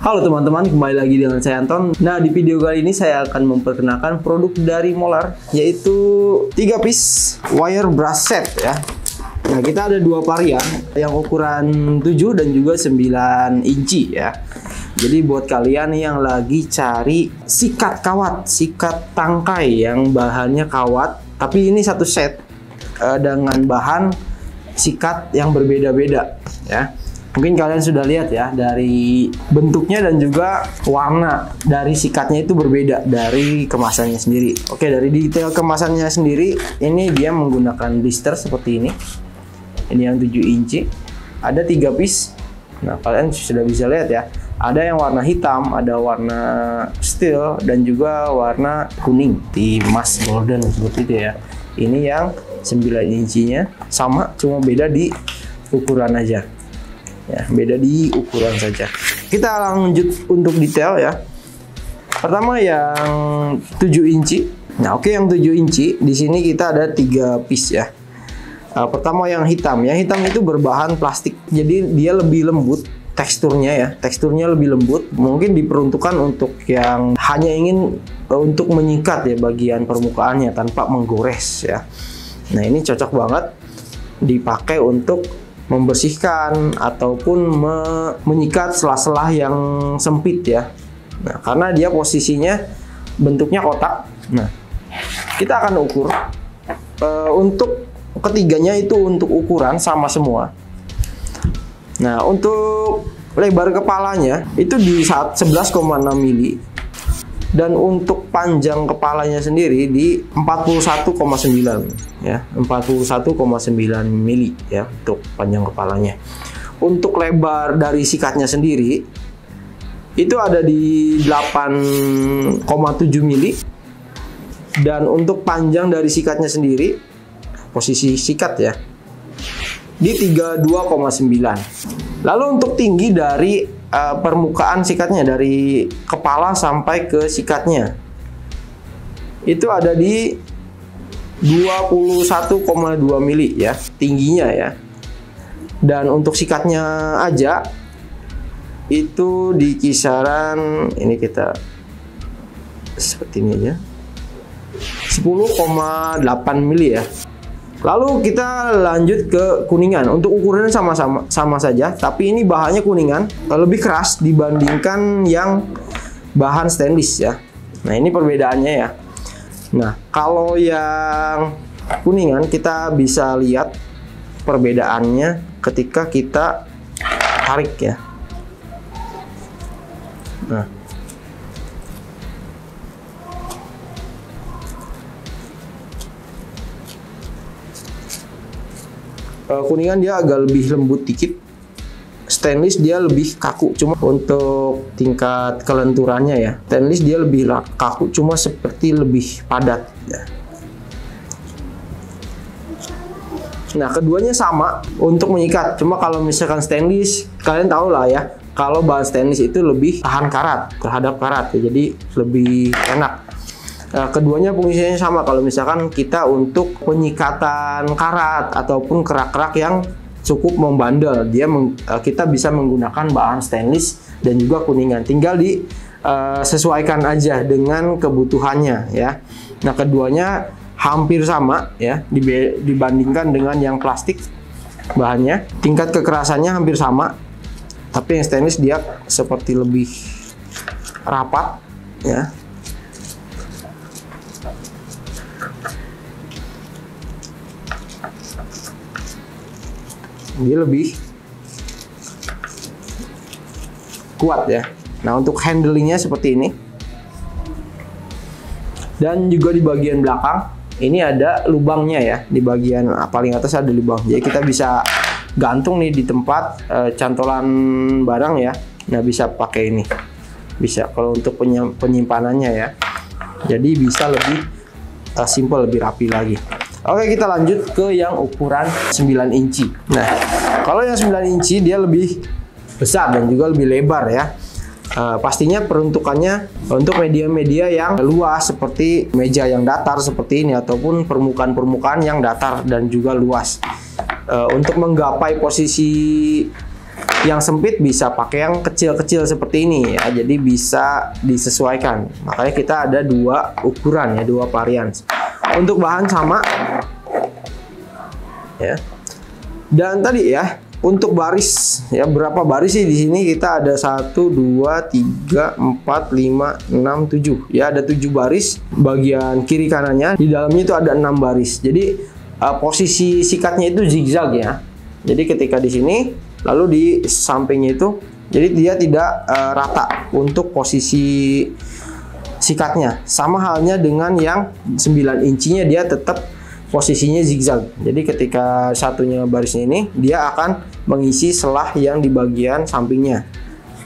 Halo teman-teman, kembali lagi dengan saya Anton. Nah, di video kali ini saya akan memperkenalkan produk dari Molar, yaitu 3 piece wire brush set ya. Nah, kita ada dua varian, yang ukuran 7 dan juga 9 inci ya. Jadi buat kalian yang lagi cari sikat kawat, sikat tangkai yang bahannya kawat, tapi ini satu set dengan bahan sikat yang berbeda-beda ya. Mungkin kalian sudah lihat ya, dari bentuknya dan juga warna dari sikatnya itu berbeda dari kemasannya sendiri. Oke, dari detail kemasannya sendiri, ini dia menggunakan blister seperti ini. Ini yang 7 inci. Ada 3 piece. Nah, kalian sudah bisa lihat ya. Ada yang warna hitam, ada warna steel, dan juga warna kuning. Di emas golden seperti itu ya. Ini yang 9 incinya. Sama, cuma beda di ukuran aja. Ya, beda di ukuran saja. Kita lanjut untuk detail ya. Pertama yang 7 inci. Nah, oke, yang 7 inci di sini kita ada 3 piece ya. Pertama yang hitam. Yang hitam itu berbahan plastik. Jadi dia lebih lembut teksturnya ya. Teksturnya lebih lembut. Mungkin diperuntukkan untuk yang hanya ingin untuk menyikat ya bagian permukaannya tanpa menggores ya. Nah, ini cocok banget dipakai untuk membersihkan ataupun menyikat sela-sela yang sempit ya. Nah, karena dia posisinya bentuknya kotak. Nah, kita akan ukur untuk ketiganya itu untuk ukuran sama semua. Nah, untuk lebar kepalanya itu di 11,6 mili dan untuk panjang kepalanya sendiri di 41,9 ya, 41,9 mili ya untuk panjang kepalanya. Untuk lebar dari sikatnya sendiri itu ada di 8,7 mili dan untuk panjang dari sikatnya sendiri, posisi sikat ya, di 32,9. Lalu untuk tinggi dari permukaan sikatnya, dari kepala sampai ke sikatnya, itu ada di 21,2 mili ya tingginya ya. Dan untuk sikatnya aja itu di kisaran, ini kita seperti ini aja, 10,8 mili ya. Lalu kita lanjut ke kuningan. Untuk ukurannya sama saja, tapi ini bahannya kuningan lebih keras dibandingkan yang bahan stainless ya. Nah, ini perbedaannya ya. Nah, kalau yang kuningan kita bisa lihat perbedaannya ketika kita tarik ya. Nah, kuningan dia agak lebih lembut dikit, stainless dia lebih kaku. Cuma untuk tingkat kelenturannya ya, stainless dia lebih kaku, cuma seperti lebih padat ya. Nah, keduanya sama untuk menyikat, cuma kalau misalkan stainless, kalian tahu lah ya, kalau bahan stainless itu lebih tahan karat terhadap karat ya, jadi lebih enak. Keduanya fungsinya sama kalau misalkan kita untuk penyikatan karat ataupun kerak-kerak yang cukup membandel, kita bisa menggunakan bahan stainless dan juga kuningan. Tinggal disesuaikan aja dengan kebutuhannya ya. Nah, keduanya hampir sama ya dibandingkan dengan yang plastik bahannya. Tingkat kekerasannya hampir sama, tapi yang stainless dia seperti lebih rapat ya. Dia lebih kuat ya. Nah, untuk handlingnya seperti ini. Dan juga di bagian belakang ini ada lubangnya ya. Di bagian paling atas ada lubang. Jadi kita bisa gantung nih di tempat cantolan barang ya. Nah, bisa pakai ini. Bisa kalau untuk penyimpanannya ya. Jadi bisa lebih simple, lebih rapi lagi. Oke, kita lanjut ke yang ukuran 9 inci. Nah, kalau yang 9 inci dia lebih besar dan juga lebih lebar ya. Pastinya peruntukannya untuk media-media yang luas seperti meja yang datar seperti ini ataupun permukaan-permukaan yang datar dan juga luas. Untuk menggapai posisi yang sempit bisa pakai yang kecil-kecil seperti ini ya. Jadi bisa disesuaikan. Makanya kita ada dua ukuran ya, dua varian. Untuk bahan sama ya. Dan tadi ya, untuk baris ya, berapa baris sih di sini? Kita ada 1 2 3 4 5 6 7. Ya, ada 7 baris bagian kiri kanannya. Di dalamnya itu ada 6 baris. Jadi posisi sikatnya itu zigzag ya. Jadi ketika di sini lalu di sampingnya itu, jadi dia tidak rata untuk posisi sikatnya. Sama halnya dengan yang 9 incinya, dia tetap posisinya zigzag. Jadi ketika satunya barisnya ini, dia akan mengisi selah yang di bagian sampingnya.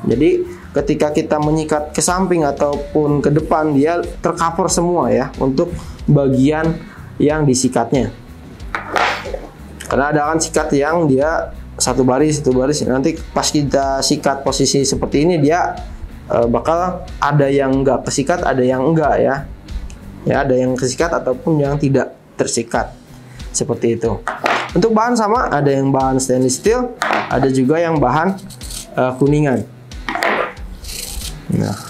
Jadi ketika kita menyikat ke samping ataupun ke depan, dia tercover semua ya untuk bagian yang disikatnya. Karena ada kan sikat yang dia satu baris. Nanti pas kita sikat posisi seperti ini, dia bakal ada yang enggak kesikat, ada yang enggak ya. Ya, ada yang kesikat ataupun yang tidak tersikat. Seperti itu. Untuk bahan sama, ada yang bahan stainless steel, ada juga yang bahan kuningan. Nah,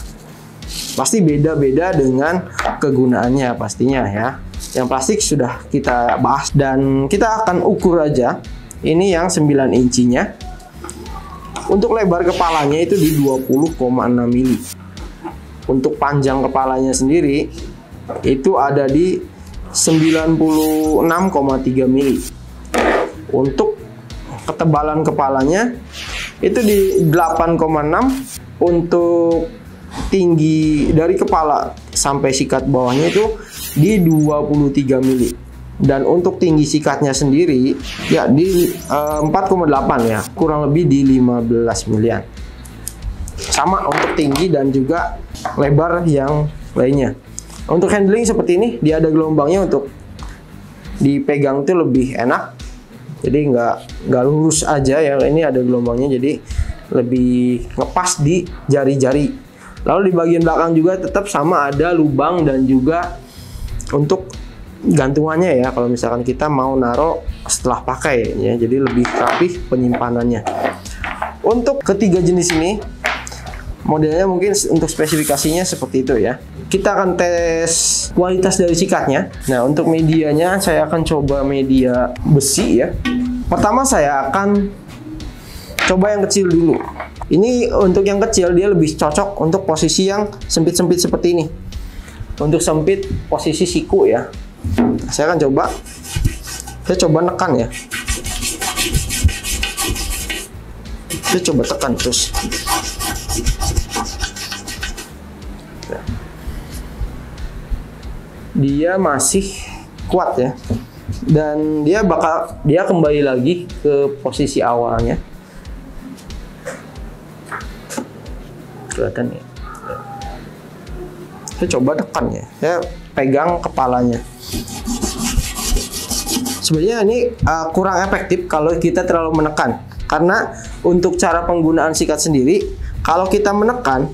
pasti beda-beda dengan kegunaannya pastinya ya. Yang plastik sudah kita bahas dan kita akan ukur aja. Ini yang 9 incinya. Untuk lebar kepalanya itu di 20,6 mili. Untuk panjang kepalanya sendiri itu ada di 96,3 mili. Untuk ketebalan kepalanya itu di 8,6. Untuk tinggi dari kepala sampai sikat bawahnya itu di 23 mili. Dan untuk tinggi sikatnya sendiri ya di 4,8 ya, kurang lebih di 15 milian. Sama untuk tinggi dan juga lebar yang lainnya. Untuk handling seperti ini, dia ada gelombangnya untuk dipegang itu lebih enak. Jadi nggak lurus aja ya, ini ada gelombangnya jadi lebih ngepas di jari-jari. Lalu di bagian belakang juga tetap sama, ada lubang dan juga untuk gantungannya ya, kalau misalkan kita mau naruh setelah pakai ya, jadi lebih rapih penyimpanannya. Untuk ketiga jenis ini modelnya mungkin untuk spesifikasinya seperti itu ya. Kita akan tes kualitas dari sikatnya. Nah, untuk medianya saya akan coba media besi ya. Pertama saya akan coba yang kecil dulu. Ini untuk yang kecil dia lebih cocok untuk posisi yang sempit-sempit seperti ini. Untuk sempit posisi siku ya. Saya akan coba. Saya coba nekan ya. Saya coba tekan terus. Dia masih kuat ya. Dan dia kembali lagi ke posisi awalnya. Kelihatan ya. Saya coba tekan ya. Saya pegang kepalanya. Sebenarnya ini kurang efektif kalau kita terlalu menekan. Karena untuk cara penggunaan sikat sendiri, kalau kita menekan,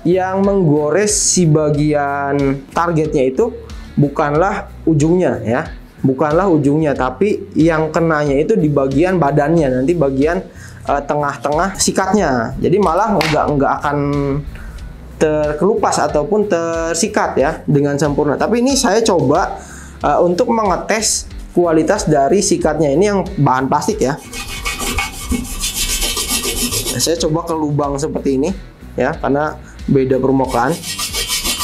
yang menggores si bagian targetnya itu bukanlah ujungnya ya, bukanlah ujungnya, tapi yang kenanya itu di bagian badannya, nanti bagian tengah-tengah sikatnya. Jadi malah nggak akan terkelupas ataupun tersikat ya dengan sempurna. Tapi ini saya coba untuk mengetes kualitas dari sikatnya, ini yang bahan plastik ya. Saya coba ke lubang seperti ini ya, karena beda permukaan.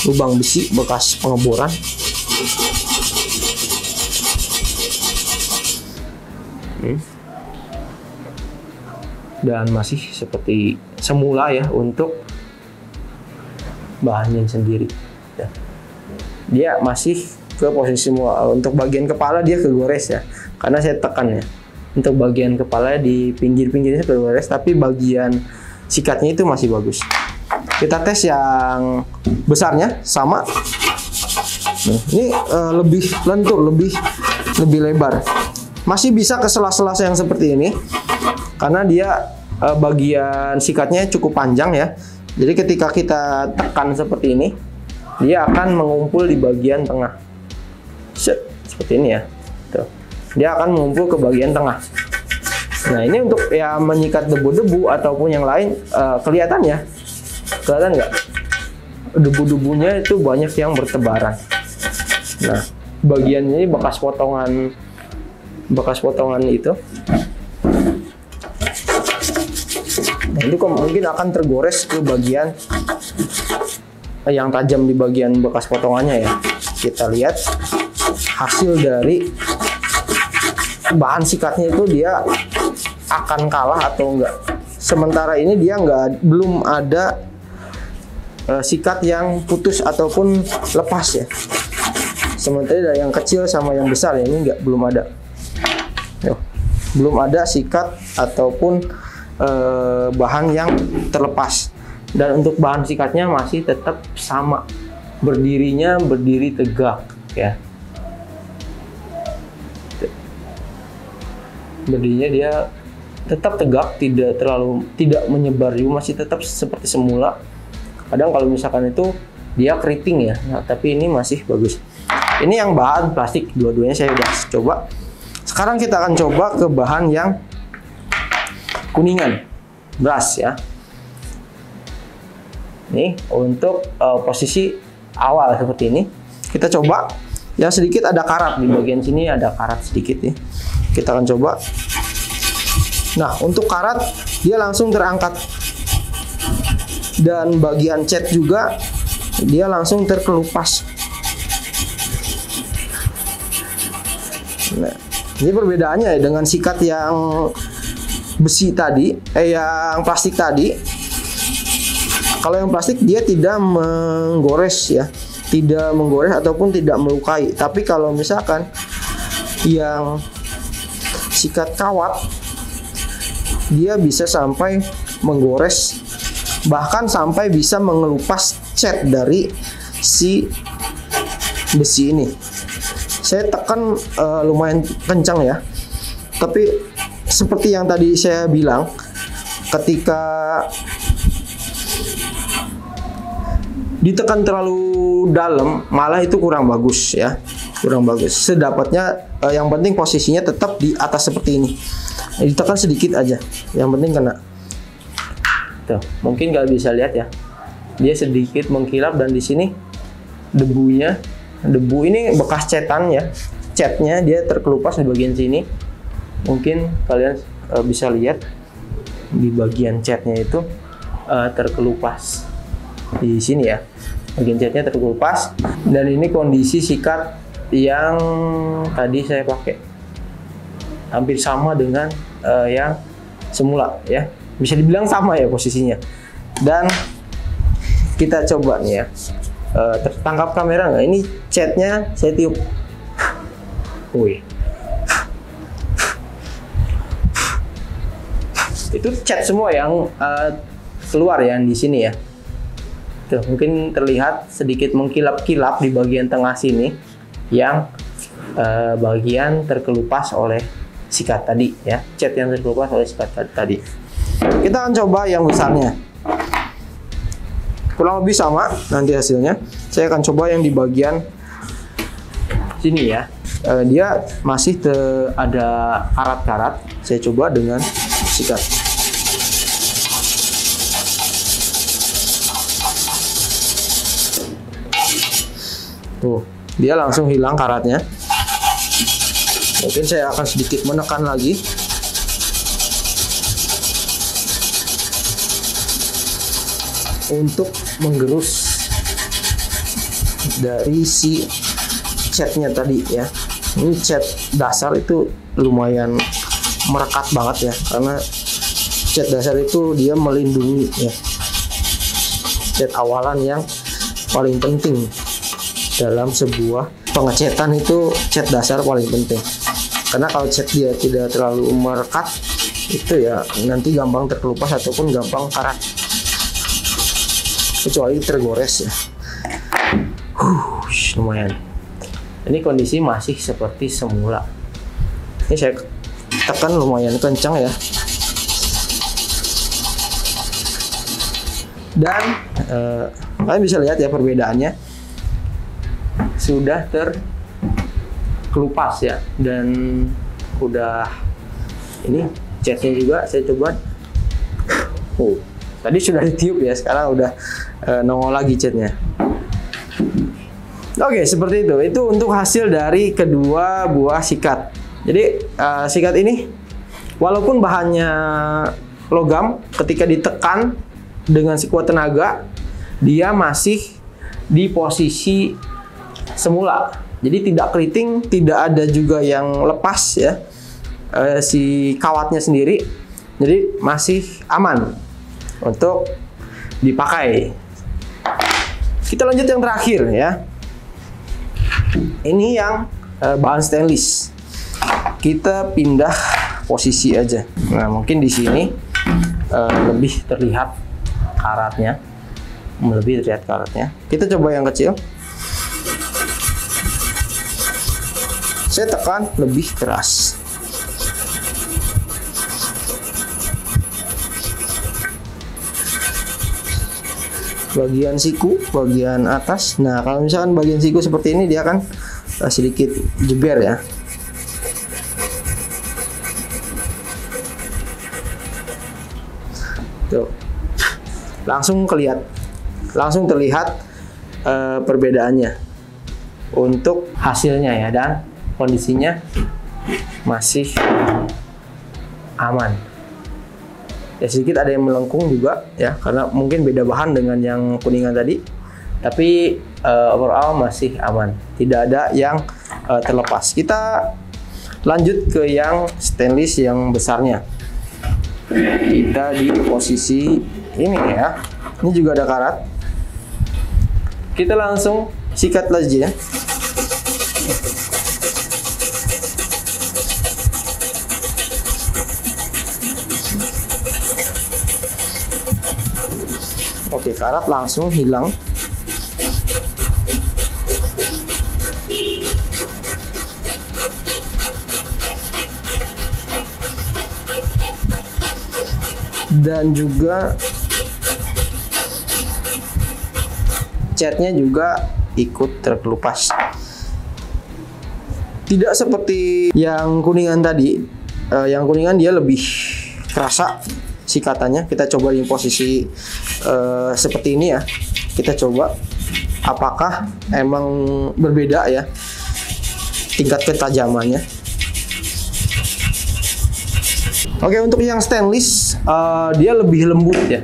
Lubang besi bekas pengeboran. Dan masih seperti semula ya untuk bahannya sendiri ya. Dia masih ke posisi semula. Untuk bagian kepala dia kegores ya, karena saya tekan ya. Untuk bagian kepala di pinggir-pinggirnya kegores, tapi bagian sikatnya itu masih bagus. Kita tes yang besarnya sama. Nah, ini lebih lentur, lebih lebar. Masih bisa ke sela-sela yang seperti ini karena dia bagian sikatnya cukup panjang ya. Jadi ketika kita tekan seperti ini, dia akan mengumpul di bagian tengah. Seperti ini ya. Tuh. Dia akan mengumpul ke bagian tengah. Nah, ini untuk ya menyikat debu-debu ataupun yang lain. Kelihatan ya? Kelihatan nggak? Debu-debunya itu banyak yang bertebaran. Nah, bagian ini bekas potongan itu. Nah, itu mungkin akan tergores ke bagian yang tajam di bagian bekas potongannya ya. Kita lihat hasil dari bahan sikatnya itu, dia akan kalah atau enggak. Sementara ini dia belum ada sikat yang putus ataupun lepas ya. Sementara yang kecil sama yang besar ya, ini belum ada. Belum ada sikat ataupun bahan yang terlepas. Dan untuk bahan sikatnya masih tetap sama, berdiri tegak ya. Berdirinya dia tetap tegak, tidak menyebar juga, masih tetap seperti semula. Kadang kalau misalkan itu dia keriting ya, nah, tapi ini masih bagus. Ini yang bahan plastik, dua-duanya saya udah coba. Sekarang kita akan coba ke bahan yang kuningan, brass ya. Ini untuk posisi awal seperti ini. Kita coba yang sedikit ada karat di bagian sini, ada karat sedikit ya. Kita akan coba. Nah, untuk karat dia langsung terangkat. Dan bagian cat juga dia langsung terkelupas. Nah, ini perbedaannya ya dengan sikat yang besi tadi, yang plastik tadi. Kalau yang plastik dia tidak menggores ya, tidak menggores ataupun tidak melukai. Tapi kalau misalkan yang sikat kawat, dia bisa sampai menggores, bahkan sampai bisa mengelupas cat dari si besi ini. Saya tekan lumayan kencang ya, tapi seperti yang tadi saya bilang, ketika ditekan terlalu dalam malah itu kurang bagus ya, kurang bagus. Sedapatnya yang penting posisinya tetap di atas seperti ini. Ditekan sedikit aja, yang penting kena. Tuh, mungkin nggak bisa lihat ya, dia sedikit mengkilap. Dan di sini debu ini bekas cetan ya, catnya dia terkelupas di bagian sini. Mungkin kalian bisa lihat di bagian catnya itu terkelupas di sini ya, bagian catnya terkelupas. Dan ini kondisi sikat yang tadi saya pakai hampir sama dengan yang semula ya, bisa dibilang sama ya posisinya. Dan kita coba nih ya, tertangkap kamera nggak? Ini catnya saya tiup. Wih, itu cat semua yang keluar ya di sini ya. Tuh, mungkin terlihat sedikit mengkilap-kilap di bagian tengah sini yang bagian terkelupas oleh sikat tadi ya, cat yang terkelupas oleh sikat tadi. Kita akan coba yang besarnya, kurang lebih sama nanti hasilnya. Saya akan coba yang di bagian sini ya, dia masih ada karat-karat. Saya coba dengan sikat. Tuh, dia langsung hilang karatnya. Mungkin saya akan sedikit menekan lagi. Untuk menggerus dari si catnya tadi ya. Ini cat dasar itu lumayan merekat banget ya, karena cat dasar itu dia melindungi ya. Cat awalan yang paling penting dalam sebuah pengecetan itu, cat dasar paling penting. Karena kalau cat dia tidak terlalu merekat, itu ya nanti gampang terkelupas ataupun gampang karat, kecuali tergores ya. Lumayan. Ini kondisi masih seperti semula. Ini saya tekan lumayan kencang ya. Dan kalian bisa lihat ya perbedaannya, sudah terkelupas ya, dan udah ini catnya juga saya coba. Tadi sudah ditiup ya, sekarang udah nongol lagi catnya. Oke, seperti itu. Itu untuk hasil dari kedua buah sikat. Jadi sikat ini walaupun bahannya logam, ketika ditekan dengan sekuat tenaga, dia masih di posisi semula. Jadi tidak keriting, tidak ada juga yang lepas ya, si kawatnya sendiri. Jadi masih aman untuk dipakai. Kita lanjut yang terakhir ya. Ini yang bahan stainless. Kita pindah posisi aja. Nah, mungkin di sini lebih terlihat karatnya. Kita coba yang kecil. Saya tekan lebih keras. Bagian siku, bagian atas. Nah, kalau misalkan bagian siku seperti ini, dia akan sedikit jeber ya. Tuh. Langsung terlihat perbedaannya untuk hasilnya ya, dan kondisinya masih aman. Ya, sedikit ada yang melengkung juga ya, karena mungkin beda bahan dengan yang kuningan tadi, tapi overall masih aman, tidak ada yang terlepas. Kita lanjut ke yang stainless yang besarnya. Kita di posisi ini ya, ini juga ada karat. Kita langsung sikat aja ya. Oke, karat langsung hilang. Dan juga catnya juga ikut terkelupas. Tidak seperti yang kuningan tadi. Yang kuningan dia lebih kerasa sikatannya. Kita coba di posisi seperti ini ya. Kita coba apakah emang berbeda ya tingkat ketajamannya. Oke, untuk yang stainless dia lebih lembut ya.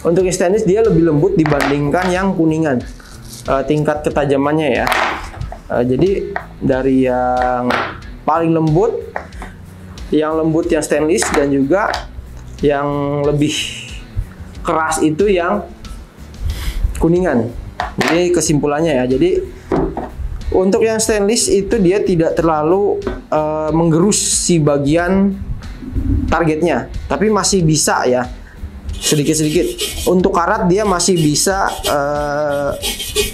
Untuk yang stainless dia lebih lembut dibandingkan yang kuningan, tingkat ketajamannya ya. Jadi dari yang paling lembut, yang stainless, dan juga yang lebih keras itu yang kuningan. Jadi kesimpulannya ya, jadi untuk yang stainless itu dia tidak terlalu menggerus si bagian targetnya, tapi masih bisa ya, sedikit-sedikit. Untuk karat dia masih bisa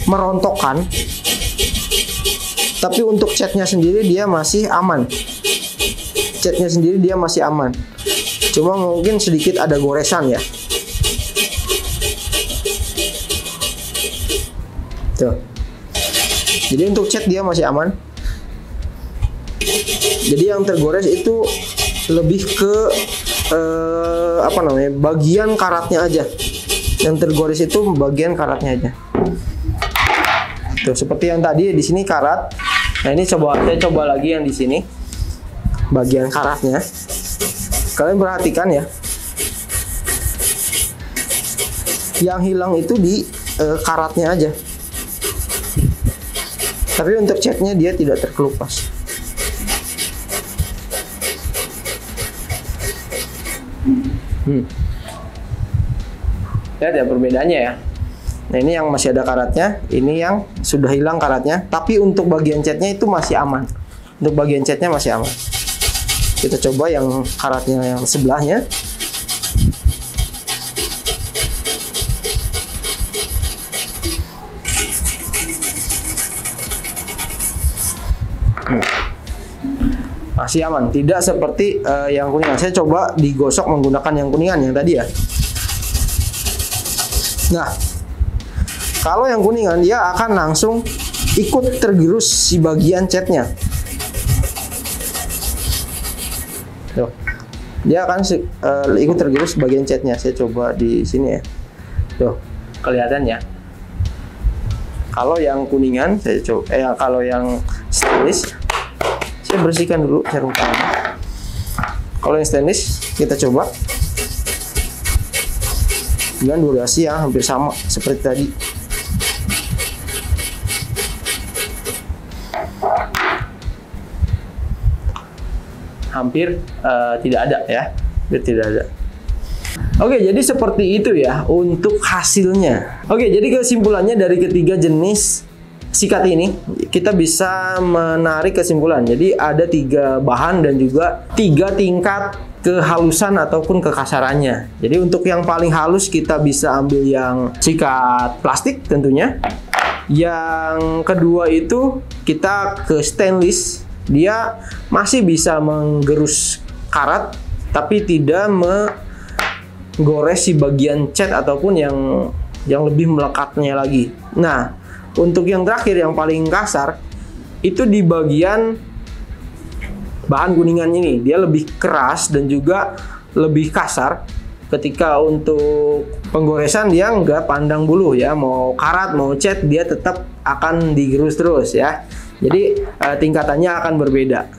merontokkan, tapi untuk catnya sendiri dia masih aman. Cuma mungkin sedikit ada goresan ya. Tuh. Jadi untuk cat dia masih aman. Jadi yang tergores itu lebih ke bagian karatnya aja. Yang tergores itu bagian karatnya aja. Tuh, seperti yang tadi di sini karat. Nah, ini saya coba lagi yang di sini. Bagian karatnya. Kalian perhatikan ya. Yang hilang itu di karatnya aja. Tapi untuk catnya dia tidak terkelupas. Lihat ya perbedaannya ya. Nah, ini yang masih ada karatnya, ini yang sudah hilang karatnya. Tapi untuk bagian catnya itu masih aman. Untuk bagian catnya masih aman. Kita coba yang karatnya yang sebelahnya. Masih aman, tidak seperti yang kuningan. Saya coba digosok menggunakan yang kuningan yang tadi ya. Nah, kalau yang kuningan dia akan langsung ikut tergerus si bagian catnya. Tuh. dia akan ikut tergerus bagian catnya. Saya coba di sini ya. Tuh, kelihatan ya. Kalau yang kuningan saya coba, kalau yang stainless saya bersihkan dulu sarung tangan. Kalau yang stainless kita coba dengan durasi yang hampir sama seperti tadi. Hampir tidak ada ya, hampir tidak ada. Oke, jadi seperti itu ya untuk hasilnya. Oke, jadi kesimpulannya dari ketiga jenis sikat ini kita bisa menarik kesimpulan. Jadi ada 3 bahan dan juga 3 tingkat kehalusan ataupun kekasarannya. Jadi untuk yang paling halus kita bisa ambil yang sikat plastik tentunya. Yang kedua itu kita ke stainless. Dia masih bisa menggerus karat tapi tidak gores si bagian cat ataupun yang lebih melekatnya lagi. Nah, untuk yang terakhir yang paling kasar itu di bagian bahan kuningan ini, dia lebih keras dan juga lebih kasar. Ketika untuk penggoresan dia nggak pandang bulu ya, mau karat mau cat dia tetap akan digerus terus ya. Jadi tingkatannya akan berbeda.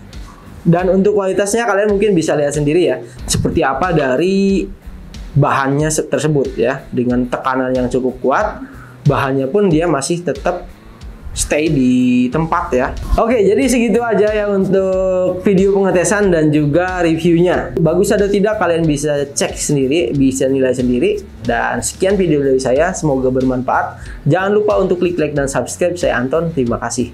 Dan untuk kualitasnya kalian mungkin bisa lihat sendiri ya, seperti apa dari bahannya tersebut ya. Dengan tekanan yang cukup kuat, bahannya pun dia masih tetap stay di tempat ya. Oke, jadi segitu aja ya untuk video pengetesan dan juga reviewnya. Bagus atau tidak kalian bisa cek sendiri, bisa nilai sendiri. Dan sekian video dari saya, semoga bermanfaat. Jangan lupa untuk klik like dan subscribe. Saya Anton, terima kasih.